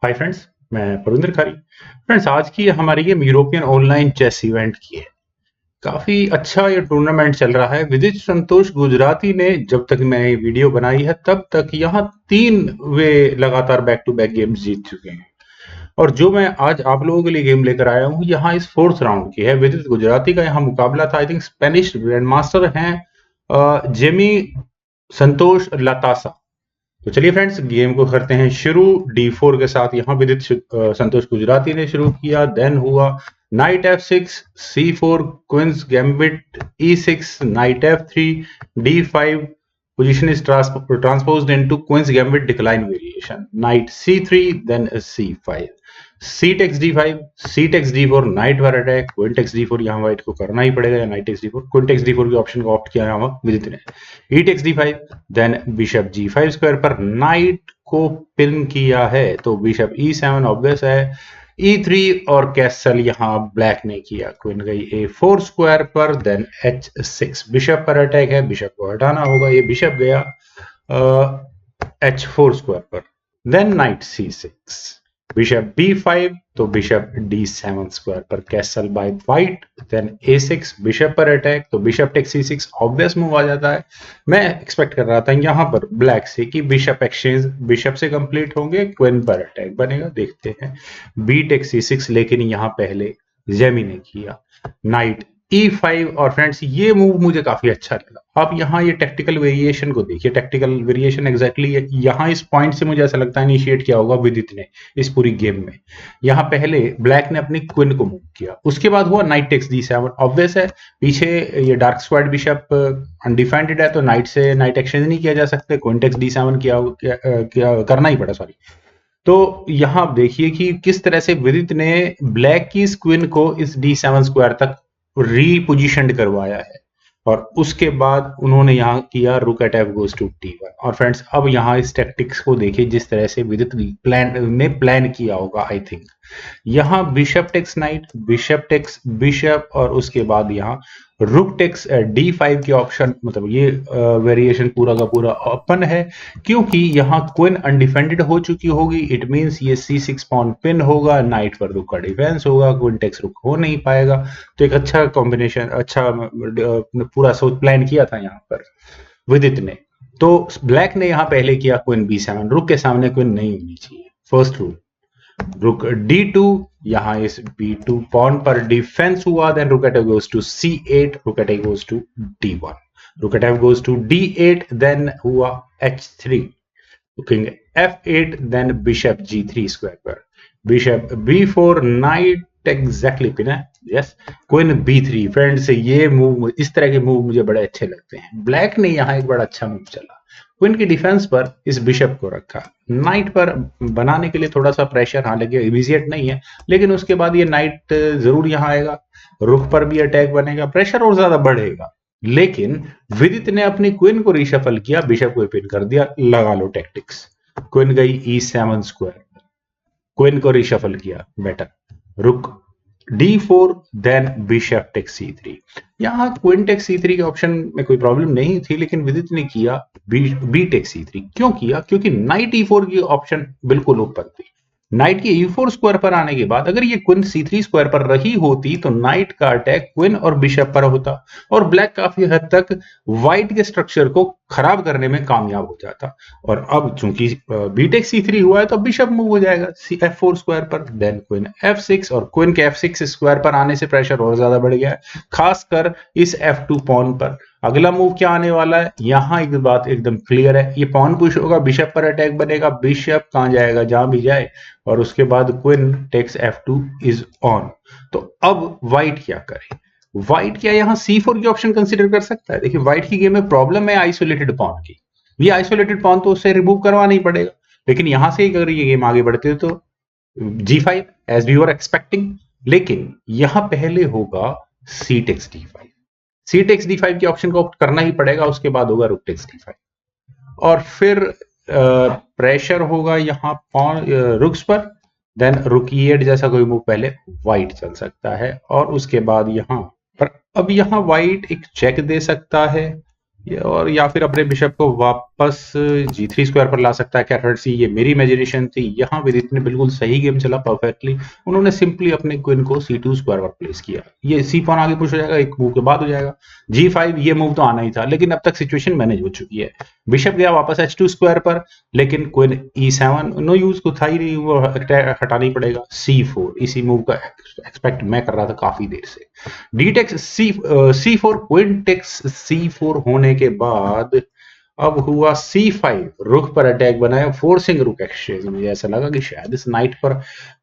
Hi friends, मैं प्रविंदर खारी। Friends, आज की हमारी game European online chess event की है। काफी अच्छा ये टूर्नामेंट चल रहा है। विदित संतोष गुजराती ने जब तक मैंने ये वीडियो बनाई है तब तक यहाँ 3 वे लगातार बैक टू बैक गेम्स जीत चुके हैं। और जो मैं आज आप लोगों के लिए गेम लेकर आया हूँ यहाँ इस 4th राउंड की है। विदित गुजराती का यहाँ मुकाबला था। I think Spanish grand master हैं जेमी संतोष लतासा। तो चलिए फ्रेंड्स, गेम को करते हैं शुरू। D4 के साथ यहाँ विदित संतोष गुजराती ने शुरू किया। देन हुआ knight F6, C4, queen's gambit, E6, knight F3, D5, position is transposed into queen's gambit decline variation, knight C3, then C5, c takes D5, c takes D4, knight पर अटैक, queen takes D4। यहाँ white को करना ही पड़ेगा, या knight takes D4, queen takes D4 के option को opt किया यहाँ विदित ने। e takes D5, then bishop G5 square पर knight को पिन किया है, तो bishop E7 ऑब्वियस है। E3 और कैसल यहाँ ब्लैक ने किया। क्वीन गई A4 स्क्वायर पर, देन H6 बिशप पर अटैक है, बिशप को हटाना होगा। ये बिशप गया H4 स्क्वायर पर, then night C6, bishop B5, तो बिशप D7 स्क्वायर पर castle by white, then A6 bishop पर अटैक, तो bishop take C6 obvious move आ जाता है। मैं एक्सपेक्ट कर रहा था यहाँ पर ब्लैक से कि बिशप एक्सचेंज बिशप से कंप्लीट होंगे, क्वीन पर अटैक बनेगा। देखते हैं B टेक C6, लेकिन यहाँ पहले जेमी ने किया नाइट E5। और फ्रेंड्स, ये मूव मुझे काफी अच्छा लगा। आप यहाँ ये टेक्टिकल वेरिएशन को देखिए। टेक्टिकल वेरिएशन एग्जैक्टली यहाँ इस पॉइंट से मुझे ऐसा लगता है इनिशिएट किया होगा विदित ने इस पूरी गेम में। यहाँ पहले ब्लैक ने अपनी क्वीन को मूव किया, उसके बाद हुआ नाइट टेक्स D7। ऑब्वियस है, पीछे ये डार्क स्क्वाड बिशप अनडिफेंडेड है, तो नाइट से नाइट एक्सचेंज नहीं किया जा सकते। क्वीन टेक्स D7 करना ही पड़ा, सॉरी। तो यहाँ आप देखिए कि किस तरह से विदित ने ब्लैक की इस क्वीन को इस D7 स्क्वायर तक रीपोजिशनड करवाया है, और उसके बाद उन्होंने यहाँ किया रुक at F goes to T1। और फ्रेंड्स, अब यहाँ इस टैक्टिक्स को देखिए जिस तरह से विदित प्लान किया होगा। आई थिंक यहाँ bishop takes knight, bishop takes bishop, और उसके बाद यहाँ रुक टेक्स D5 के ऑप्शन, मतलब ये वेरिएशन पूरा का पूरा ओपन है, क्योंकि यहाँ क्वीन अनडिफेंडेड हो चुकी होगी। इट मींस ये C6 पॉन पिन होगा, नाइट पर रुक का डिफेंस होगा, क्वीन टेक्स रुक हो नहीं पाएगा। तो एक अच्छा कॉम्बिनेशन, अच्छा पूरा सोच प्लान किया था यहाँ पर विदित ने। तो ब्लैक ने यहाँ पहले किया क्वीन B7, रुक के सामने क्वीन नहीं होनी चाहिए, फर्स्ट रूल। रुक D2, यहाँ इस B2 पॉन पर डिफेंस हुआ, देन रुक at F goes to C8, रुक at F goes to D1, rook at F goes to D8, then हुआ H3, king F8, then bishop G3 square पर, bishop B4, knight exactly pin है, yes, queen B3। Friends, ये move, इस तरह के move मुझे बड़े अच्छे लगते हैं। ब्लैक ने यहाँ एक बड़ा अच्छा मूव चला, क्वीन की डिफेंस पर इस बिशप को रखा, नाइट पर बनाने के लिए थोड़ा सा प्रेशर, हालांकि इमीडिएट नहीं है, लेकिन उसके बाद ये नाइट जरूर यहाँ आएगा, रुक पर भी अटैक बनेगा, प्रेशर और ज्यादा बढ़ेगा। लेकिन विदित ने अपनी क्वीन को रिशफल किया, बिशप को पिन कर दिया। लगा लो टैक्टिक्स, क्वीन गई E7 स्क्वायर, क्वीन को रिशफल किया, बेटर, रुक D4, then bishop takes C3। यहाँ क्वीन टेक्स C3 के ऑप्शन में कोई प्रॉब्लम नहीं थी, लेकिन विदित ने किया B टेक्स C3। क्यों किया? क्योंकि नाइट E4 की ऑप्शन बिल्कुल ऊपर थी। नाइट की E4 स्क्वायर पर आने के बाद अगर ये क्वीन C3 स्क्वायर पर रही होती तो नाइट का अटैक क्वीन और बिशप पर होता, और ब्लैक काफी हद तक व्हाइट के स्ट्रक्चर को खराब करने में कामयाब हो जाता। और अब चूंकि B टेक C3 हुआ है तो बिशप मूव हो जाएगा F4 स्क्वायर पर, देन क्वीन F6, और क्वीन के F6 स्क्वायर पर आने से प्रेशर और ज्यादा बढ़ गया है, खासकर इस F2 पॉन पर। अगला मूव क्या आने वाला है, यहाँ एक बात एकदम क्लियर है, ये पॉन पुश होगा, बिशप पर अटैक बनेगा, बिशप कहां जाएगा, जहां भी जाए, और उसके बाद queen takes F2 is on. तो अब व्हाइट क्या करे? व्हाइट क्या यहाँ C4 की ऑप्शन कंसीडर कर सकता है? देखिए, व्हाइट की गेम में प्रॉब्लम है आइसोलेटेड पॉन की। ये आइसोलेटेड पॉन तो उससे रिमूव करवाना ही पड़ेगा, लेकिन यहां से अगर ये गेम आगे बढ़ते तो G5 as we were expecting, लेकिन यहां पहले होगा C takes D5। C takes D5 की ऑप्शन को ऑप्ट करना ही पड़ेगा, उसके बाद होगा रुक टेक्स D5, और फिर प्रेशर होगा यहाँ रुक्स पर, देन रुक E8 जैसा कोई मूव पहले व्हाइट चल सकता है, और उसके बाद यहाँ पर अब यहाँ व्हाइट एक चेक दे सकता है, और या फिर अपने बिशप को वापस G3 स्क्वायर पर ला सकता है कैथर्ड सी। ये मेरी इमेजिनेशन थी। यहाँ विदित ने बिल्कुल सही गेम चला परफेक्टली। उन्होंने सिंपली अपने क्वीन को C2 स्क्वायर पर प्लेस किया। ये सी पॉन आगे पुश हो जाएगा, एक मूव के बाद हो जाएगा। G5 ये मूव तो आना ही था, लेकिन अब तक सिचुएशन मैनेज हो चुकी है। बिशप गया वापस H2 स्क्वायर पर, लेकिन क्वीन E7 नो यूज को था ही नहीं, वो हटाना ही पड़ेगा। C4 इसी मूव का एक्सपेक्ट मैं कर रहा था काफी देर से। D takes C4, queen takes C4 होने के बाद अब हुआ C5, रुक पर अटैक बनाया, फोर्सिंग रुक एक्सचेंज। मुझे ऐसा लगा कि शायद इस नाइट पर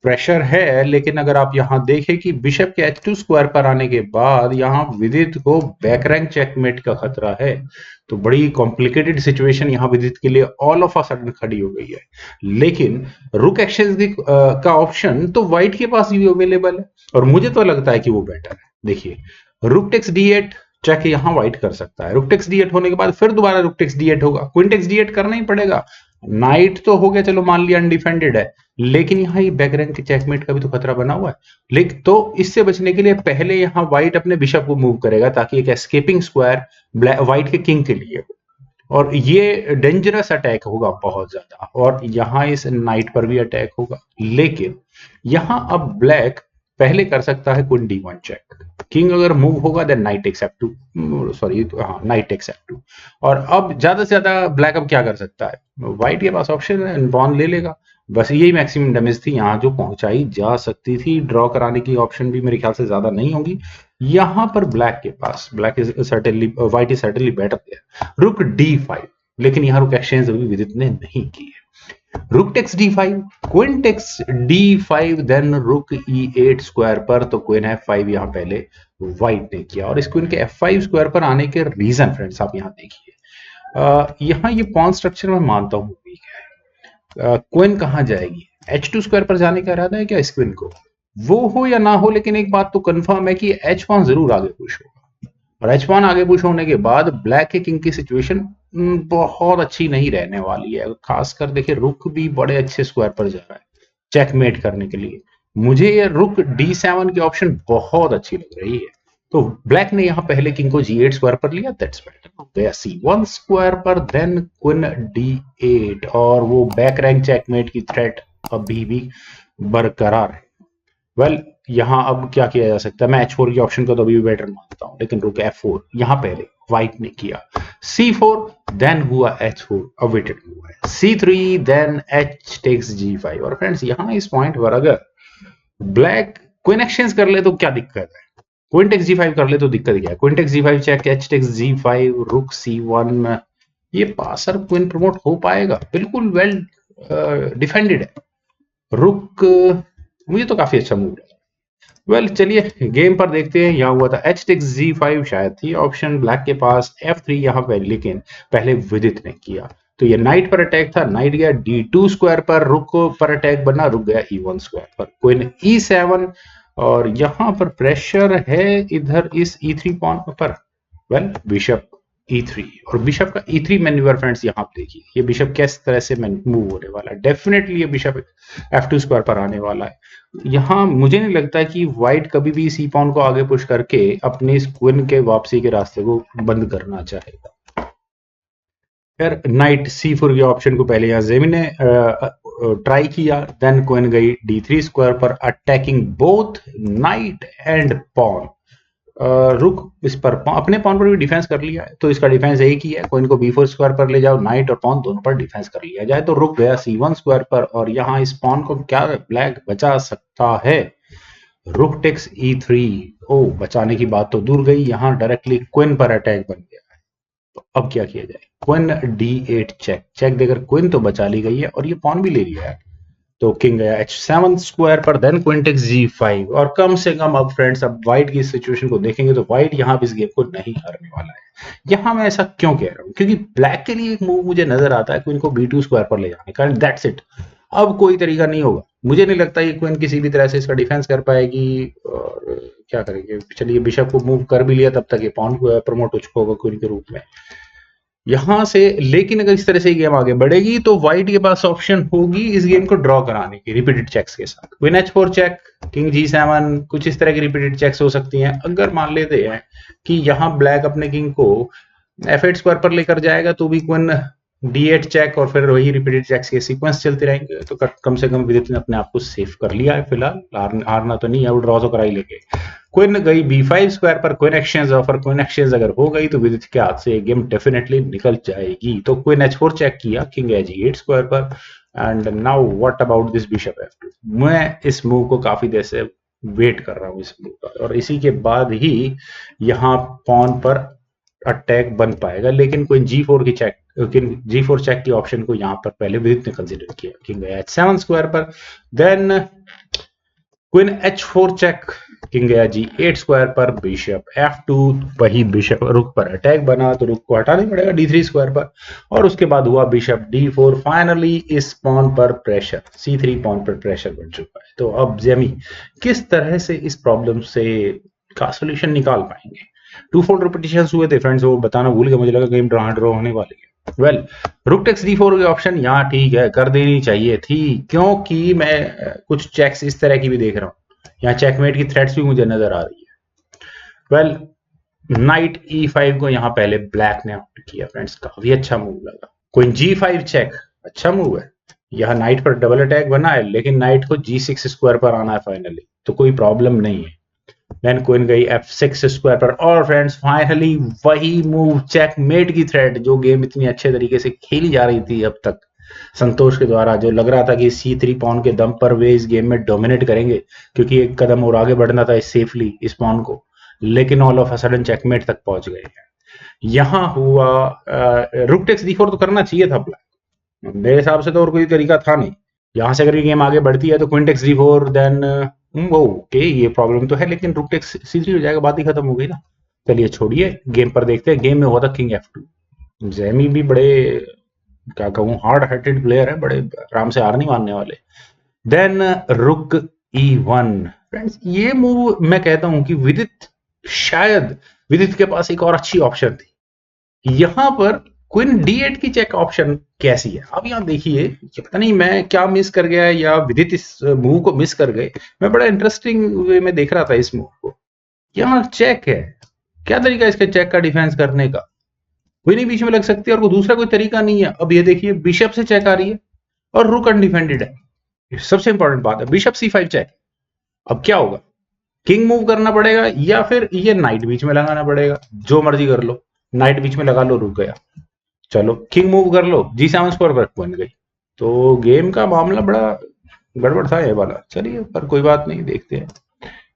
प्रेशर है, लेकिन अगर आप यहां देखें कि बिशप के H2 स्क्वायर पर आने के बाद यहां विदित को बैक रैंक चेकमेट का खतरा है। तो बड़ी कॉम्प्लिकेटेड सिचुएशन यहां विदित के लिए ऑल ऑफ अ सडन खड़ी हो गई है। लेकिन रुक एक्सचेंज का ऑप्शन तो व्हाइट के पास भी अवेलेबल है, और मुझे तो लगता है कि वो बेटर है। देखिए, रुक टेक्स D8 चेक यहां व्हाइट कर सकता है। रुक टेक्स D8 होने के बाद फिर दोबारा रुक टेक्स D8 होगा, क्वीन टेक्स D8 करना ही पड़ेगा। नाइट तो हो गया, चलो मान लिया अनडिफेंडेड है, लेकिन यहाँ ये बैक रैंक के चेकमेट का भी तो खतरा बना हुआ है। लेकिन तो इससे बचने के लिए पहले यहाँ व्हाइट अपने बिशप को मूव करेगा, ताकि एक एस्केपिंग स्क्वायर व्हाइट के किंग के लिए हो, और ये डेंजरस अटैक होगा बहुत ज्यादा। और यहाँ इस नाइट पर भी अटैक होगा, लेकिन यहाँ अब ब्लैक पहले कर सकता है क्वीन D1 चेक। किंग अगर मूव होगा then knight takes F2, sorry हाँ नाइट टेक्स F2। और अब ज्यादा से ज्यादा ब्लैक अब क्या कर सकता है, व्हाइट के पास ऑप्शन है, पॉन ले लेगा। बस यही मैक्सिमम डैमेज थी यहाँ जो पहुंचाई जा सकती थी। ड्रॉ कराने की ऑप्शन भी मेरे ख्याल से ज्यादा नहीं होगी यहाँ पर ब्लैक के पास। Black is certainly, white is certainly better there. Rook D5, लेकिन यहाँ रुक एक्सचेंज अभी विदित ने नहीं की है। Rook takes D5, queen takes D5, then रुक E8 स्क्वायर पर, तो क्वीन F5 यहाँ पहले व्हाइट ने किया। और इस क्वीन के F5 स्क्वायर पर आने के रीजन फ्रेंड्स आप यहाँ देखिए, यहाँ ये पॉन स्ट्रक्चर मैं मानता हूँ वीक है। क्वीन कहाँ जाएगी, H2 स्क्वायर पर जाने का इरादा है क्या इस क्वीन को? वो हो या ना हो, लेकिन एक बात तो कंफर्म है कि H पॉन जरूर आगे पुश होगा। और H पॉन आगे पुश होने के बाद ब्लैक के किंग की सिचुएशन बहुत अच्छी नहीं रहने वाली है। खासकर देखिए, रुक भी बड़े अच्छे स्क्वायर पर जा रहा है चेकमेट करने के लिए। मुझे ये रुक D7 की ऑप्शन बहुत अच्छी लग रही है। तो ब्लैक ने यहाँ पहले किंग को G8 स्क्वायर पर लिया, दैट्स बेटर। गया C1 स्क्वायर पर, देन क्वीन D8, और वो बैक रैंक चेकमेट की थ्रेट अभी भी बरकरार है। वेल यहाँ अब क्या किया जा सकता है, मैं H4 की ऑप्शन को तो अभी भी बेटर मानता हूं, लेकिन रुक F4 यहाँ पहले व्हाइट ने किया। C4, देन हुआ H4, अवेटेड हुआ है। C3, then H takes G5। और फ्रेंड्स यहाँ इस पॉइंट पर अगर ब्लैक क्वीन एक्सचेंज कर ले तो क्या दिक्कत है, क्वीन टेक्स G5 कर ले तो दिक्कत क्या है। Queen takes G5 check, H takes G5, रुक C1, ये पासर क्वीन प्रमोट हो पाएगा, बिल्कुल वेल डिफेंडेड है। रुक मुझे तो काफी अच्छा मूव है। वेल चलिए गेम पर देखते हैं। यहाँ हुआ था H टेक्स G5 शायद थी ऑप्शन ब्लैक के पास, F3 यहाँ पे, लेकिन पहले विदित ने किया। तो ये नाइट पर अटैक था, नाइट गया D2 स्क्वायर पर, रुक पर अटैक बना, रुक गया E1 स्क्वायर पर, क्वीन E7, और यहाँ पर प्रेशर है इधर इस E3 पॉन पर। वेल बिशप E3, और बिशप का E3 मैन्यूवर फ्रेंड्स यहाँ पे देखिए, ये बिशप किस तरह से मूव होने वाला है। डेफिनेटली ये बिशप F2 स्क्वायर पर आने वाला है। यहाँ मुझे नहीं लगता कि व्हाइट कभी भी सी पॉन को आगे पुश करके अपने इस क्वीन के वापसी के रास्ते को बंद करना चाहेगा। फिर नाइट C4 के ऑप्शन को पहले यहाँ जेमिन ने ट्राई किया, देन क्वीन गई D3 स्क्वायर पर, attacking both knight and pawn. रुक इस पर अपने पॉन पर भी डिफेंस कर लिया है, तो इसका डिफेंस यही किया है, क्वीन को B4 स्क्वायर पर ले जाओ, नाइट और पॉन दोनों पर डिफेंस कर लिया जाए। तो रुक गया C1 स्क्वायर पर, और यहाँ इस पॉन को क्या ब्लैक बचा सकता है, रुक टेक्स E3। ओ बचाने की बात तो दूर गई, यहाँ डायरेक्टली क्वीन पर अटैक बन गया है। तो अब क्या किया जाए, क्वीन D8 चेक, चेक देकर क्वीन तो बचा ली गई है, और ये पॉन भी ले लिया है। तो किंग गया H7 स्क्वायर पर, देन क्वीन टेक्स G5। और कम से कम अब फ्रेंड्स अब व्हाइट की सिचुएशन को देखेंगे तो व्हाइट यहाँ इस गेम को नहीं हारने वाला है। यहाँ मैं ऐसा क्यों कह रहा हूँ, क्योंकि ब्लैक के लिए एक मूव मुझे नजर आता है क्वीन को B2 स्क्वायर पर ले जाने का, दैट्स इट। अब कोई तरीका नहीं होगा, मुझे नहीं लगता ये क्वीन किसी भी तरह से इसका डिफेंस कर पाएगी। और क्या करेंगे, चलिए बिशप को मूव कर भी लिया, तब तक ये पॉन प्रमोट हो चुका होगा क्वीन के रूप में यहां से। लेकिन अगर इस तरह से गेम आगे बढ़ेगी तो व्हाइट के पास ऑप्शन होगी इस गेम को ड्रॉ कराने की रिपीटेड चेक्स के साथ। Queen H4 check, king G7, कुछ इस तरह की रिपीटेड चेक्स हो सकती हैं। अगर मान लेते हैं कि यहाँ ब्लैक अपने किंग को F8 स्क्वायर पर लेकर जाएगा तो भी क्वीन D8 चेक और फिर वही रिपीटेड चेक्स के सीक्वेंस चलते रहेंगे। तो कम से कम विदित ने अपने आप को सेफ कर लिया है फिलहाल, हारना तो नहीं है, वो ड्रॉ तो करा ही लेंगे। क्वीन गई B5 स्क्वायर पर, queen exchange offer, queen exchange अगर हो गई तो विदित के हाथ से ये गेम डेफिनेटली निकल जाएगी। तो क्वीन H4 चेक किया किंग H8 स्क्वायर पर। And now what about this bishop F2। मैं इस मूव को काफी देर से वेट कर रहा हूँ इस मूव का, और इसी के बाद ही यहाँ पॉन पर अटैक बन पाएगा। लेकिन कोई G4 की चेक, G4 चेक की ऑप्शन को यहाँ पर पहले विदित ने कंसीडर किया, किंग H7 स्क्वायर पर। Then queen H4 check, king गया G8 स्क्वायर पर, बिशप F2, वही बिशप रुक पर अटैक बना तो रुक को हटाना पड़ेगा D3 स्क्वायर पर। और उसके बाद हुआ बिशप D4। फाइनली इस पॉन पर प्रेशर, C3 पॉन पर प्रेशर बन चुका है। तो अब जेमी किस तरह से इस प्रॉब्लम से का सोल्यूशन निकाल पाएंगे। 2-4 रिपीटिशंस हुए थे फ्रेंड्स, वो बताना भूल गया, मुझे लगा गेम ड्रॉ होने वाली है। वेल, रुक टेक्स D4 की ऑप्शन यहाँ ठीक है, कर देनी चाहिए थी, क्योंकि मैं कुछ चेक्स इस तरह की भी देख रहा हूँ, यहाँ चेकमेट की थ्रेट्स भी मुझे नजर आ रही है। वेल, नाइट E5 को यहाँ पहले ब्लैक ने आउट किया फ्रेंड्स, काफी अच्छा मूव लगा। क्वीन G5 चेक, अच्छा मूव है, यहाँ नाइट पर डबल अटैक बना है, लेकिन नाइट को G6 स्क्वायर पर आना है फाइनली, तो कोई प्रॉब्लम नहीं है। देन क्वीन गई F6 स्क्वायर पर, और फ्रेंड्स फाइनली वही मूव, चेकमेट की थ्रेड, जो गेम इतनी अच्छे तरीके से खेली जा रही थी अब तक संतोष के द्वारा, जो लग रहा था कि C3 पॉन के दम पर वे इस गेम में डोमिनेट करेंगे, क्योंकि एक कदम और आगे बढ़ना था सेफली इस पॉन को, लेकिन all of a sudden checkmate तक पहुंच गए हैं। यहाँ हुआ रुक टेक्स D4 तो करना चाहिए था ब्लैक, मेरे हिसाब से तो और कोई तरीका था नहीं। यहाँ से अगर ये गेम आगे बढ़ती है तो queen takes D4, then okay ये प्रॉब्लम तो है, लेकिन रुक टेक्स C3 हो जाएगा, बात ही खत्म हो गई ना। चलिए छोड़िए, गेम पर देखते हैं। गेम में हुआ था किंग F2। जेमी भी बड़े, क्या कहूँ, हार्ड हार्टेड प्लेयर है, बड़े आराम से हार नहीं मानने वाले। देन रुक E1 फ्रेंड्स, ये मूव मैं कहता हूं कि विदित, शायद विदित के पास एक और अच्छी ऑप्शन थी। यहां पर क्वीन D8 की चेक ऑप्शन कैसी है, अब यहाँ देखिए, पता नहीं मैं क्या मिस कर गया या विदित इस मूव को मिस कर गए। मैं बड़ा इंटरेस्टिंग वे में देख रहा था इस मूव को। यहाँ चेक है, क्या तरीका इसके चेक का डिफेंस करने का, कोई नहीं बीच में लग सकती है और कोई दूसरा कोई तरीका नहीं है। अब ये देखिए, बिशप से चेक आ रही है और रुक अनडिफेंडेड है, सबसे इंपॉर्टेंट बात है। बिशप C5 चेक, अब क्या होगा, किंग मूव करना पड़ेगा या फिर ये नाइट बीच में लगाना पड़ेगा, जो मर्जी कर लो, नाइट बीच में लगा लो, रुक गया, चलो किंग मूव कर लो, G7 स्क्वायर पर बन गई। तो गेम का मामला बड़ा गड़बड़ था ये वाला, चलिए पर कोई बात नहीं, देखते हैं।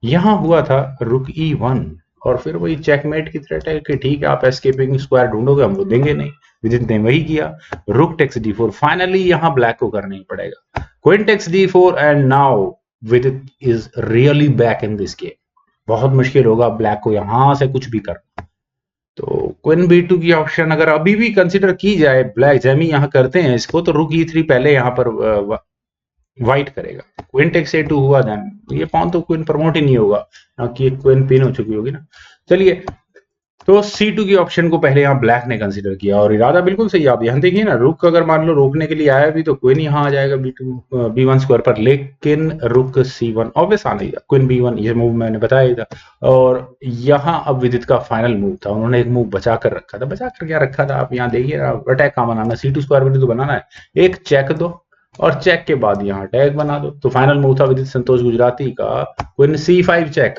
यहां हुआ था रुक E1, और फिर वही चेकमेट की थ्रेट है कि ठीक है आप एस्केपिंग स्क्वायर ढूंढोगे, हम वो देंगे नहीं। विदित ने वही किया, रुक टेक्स D4। फाइनली यहां ब्लैक को करना ही पड़ेगा, queen takes D4, and now Vidit is really back in this game. बहुत मुश्किल होगा ब्लैक को यहां से कुछ भी करना। तो क्वीन B2 की ऑप्शन अगर अभी भी कंसिडर की जाए, ब्लैक जेमी यहाँ करते हैं इसको, तो रुक E3 पहले यहाँ पर वाइट करेगा, क्वीन टेक्स A2 हुआ, देन ये पॉन तो क्वीन प्रमोट ही नहीं होगा क्योंकि क्वीन पिन हो चुकी होगी ना। चलिए, तो C2 की ऑप्शन को पहले यहाँ ब्लैक ने कंसीडर किया, और इरादा बिल्कुल सही। आप यहाँ देखिए ना, रुक अगर मान लो रोकने के लिए आया भी तो क्वीन यहाँ आ जाएगा B1 स्क्वायर पर, लेकिन रुक C1 ऑब्वियस आना ही था, क्वीन B1, ये मूव मैंने बताया ही था। और यहाँ अब विदित का फाइनल मूव था, उन्होंने एक मूव बचा कर रखा था, बचा कर क्या रखा था आप यहाँ देखिए, अटैक कहाँ बनाना, C2 स्क्वायर पर तो बनाना है, एक चेक दो और चेक के बाद यहाँ अटैक बना दो। तो फाइनल मूव था विदित संतोष गुजराती का क्वीन C5 चेक,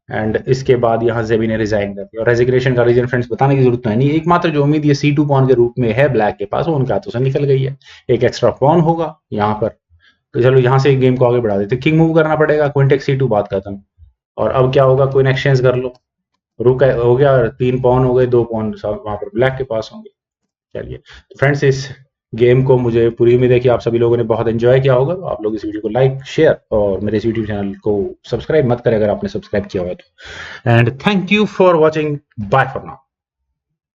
एंड इसके बाद यहाँ जेबी ने रिजाइन कर दिया। और रेजिग्नेशन का रीजन फ्रेंड्स बताने की जरूरत तो है नहीं, एकमात्र जो उम्मीद ये C2 पॉन के रूप में है ब्लैक के पास, वो उनके हाथों से निकल गई है। एक एक्स्ट्रा पॉन होगा यहाँ पर, तो चलो यहाँ से गेम को आगे बढ़ा देते। किंग मूव करना पड़ेगा, क्वीन टेक्स C2, बात खत्म। और अब क्या होगा, क्वीन एक्सचेंज कर लो, रुक हो गया, 3 पॉन हो गए, 2 पॉन वहां पर ब्लैक के पास होंगे। चलिए तो फ्रेंड्स, इस गेम को मुझे पूरी उम्मीद है कि आप सभी लोगों ने बहुत एंजॉय किया होगा। तो आप लोग इस वीडियो को लाइक, शेयर और मेरे इस यूट्यूब चैनल को सब्सक्राइब मत करें अगर आपने सब्सक्राइब किया हुआ है तो। And thank you for watching, bye for now.